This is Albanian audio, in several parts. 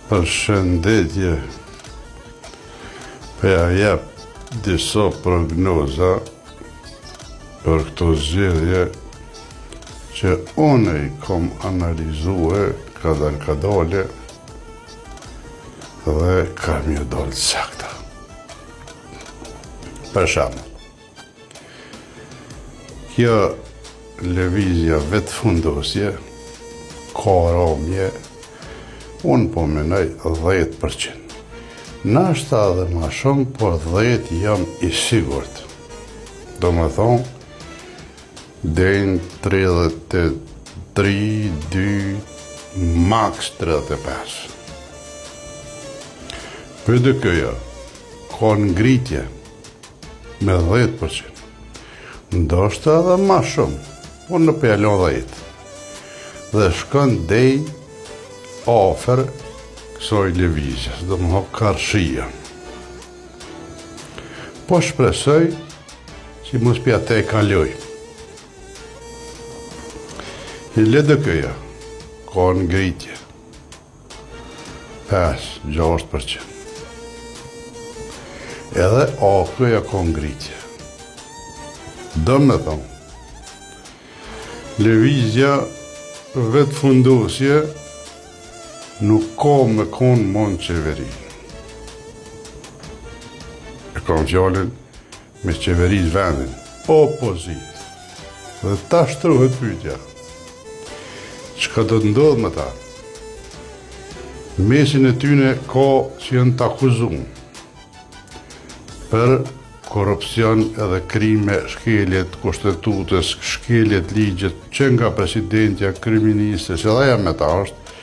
Përshëndetje, ja jep disa prognoza për këto zgjedhje që unë i kom analizue ka dale dhe ka mjë dalë sakta. Për shembull, kjo lëvizja vetë fundosje, ka romje, unë po menoj 10%. Nashta edhe ma shumë, por 10 jam i sigurt. Do më thonë, dejnë 33, 2, max 35. Për dhe këja, ka ngritje me 10%. Ndoshta edhe ma shumë, unë në pjallon 10. Dhe shkon dej afer kësoj lëvizjes, do më hapë karshia. Po shpresoj që mos pja te kaloj. I ledë këja, ka ngritje, 5-6%. Edhe a këja ka ngritje. Do me thonë, lëvizja vetë fundosje nuk ka me konë mon qeveri. E kam fjallin me qeveris vendin, opozit. Dhe ta shtrohet pyetja. Çka do të ndodhë me ta? Mesin e tyne ka që janë të akuzuar për korupcion edhe krime, shkeljet kushtetutës, shkeljet ligjet, që nga presidentja, kryeministri, se dhe jam me ta është,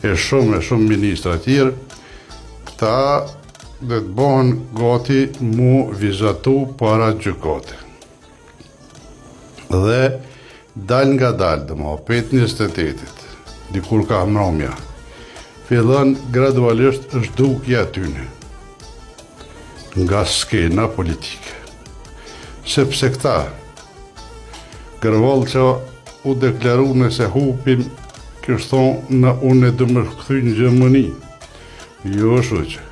e shumë ministra tjerë, këta dhe të bëhen gati mu vizatu para gjykate. Dhe dal nga dal, dhe më 5-28, dikur ka mramja, fillon gradualisht zhdukja tyne nga skena politike. Sepse këta gërvall që u deklaru nëse hupim, kështë thonë në unë e du më këthy në Gjermani. Jo shoqe.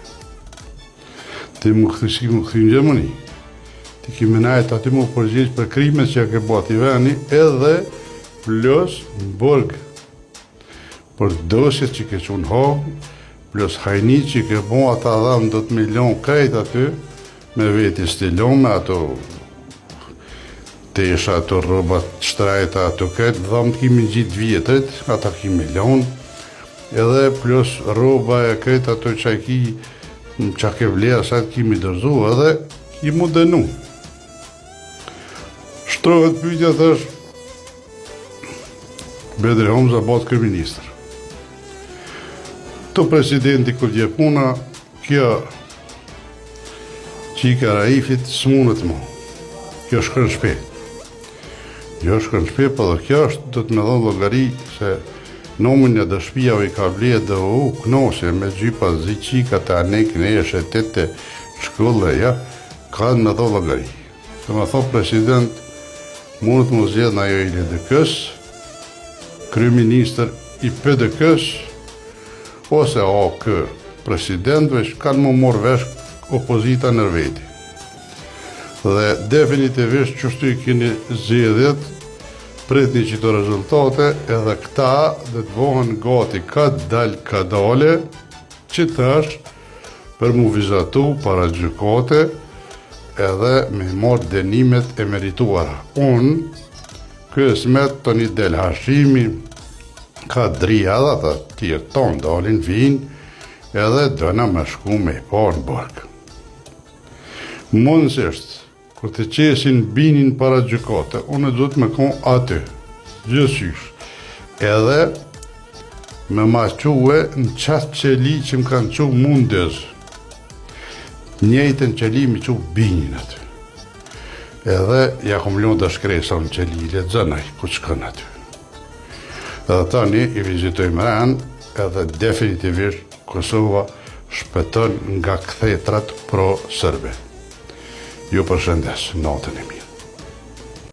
Ti më këthy në Gjermani. Ti ki menajt aty më përgjegjë për krimet që ke bati veni, edhe plus në burg. Për dosjet që ke qunë hapë, plus hajni që ke bo ata dham 10 milion krejt aty, me veti stilon me ato tesha, ato robat shtrajta, ato këtë, dhamë të kimi gjitë vjetët, ata ki milion, edhe plus roba e këtë, ato që ki, që ke vlerë, sa të kimi dërzu, edhe ki mu dënu. Shtrohet pyetja thash, Bedri Homza bat kryeministër. Të presidenti kur dje puna, kjo qika Raifit s'munët mu. Kjo shkën shpejt. Jo shkën shpejt, po dhe kjo është do të me dhonë llogari se nomin e dëshpijave i ka vlerë dhe knose me gjypa zi qika të anekin e eshe tete shkolle, ja, ka me dhonë llogari. Të me thonë president, mundet më zjedh në ajo i LDK-s, kryeministër i PDK-s, ose AK presidentve që kanë më morë vesh opozita nërveti. Dhe definitivisht qështu i kini zjedhjet, pritni që të rezultate, edhe këta dhe të bohen gati ka dal ka dale, që tash për mu vizatu para gjykate, edhe me marrë dënimet e merituara. Unë, kësmet të një del hashimi, ka drija dhe të tjerë tonë dalin vinë, edhe dëna me shku me i parë në burg. Mundësisht, kur të qesin binin para gjykate, unë do të me konë aty, gjithësysh, edhe me ma quhe në qatë qeli që më kanë quhe mundez, njëjtën qeli mi quhe binin aty. Edhe ja kom lënë të shkresa në qeli, le zënaj, ku që kanë aty. Edhe tani i vizitojmë rënë, edhe definitivisht Kosova shpëton nga kthetrat pro-sërbe. Ju përshëndes, natën e mirë.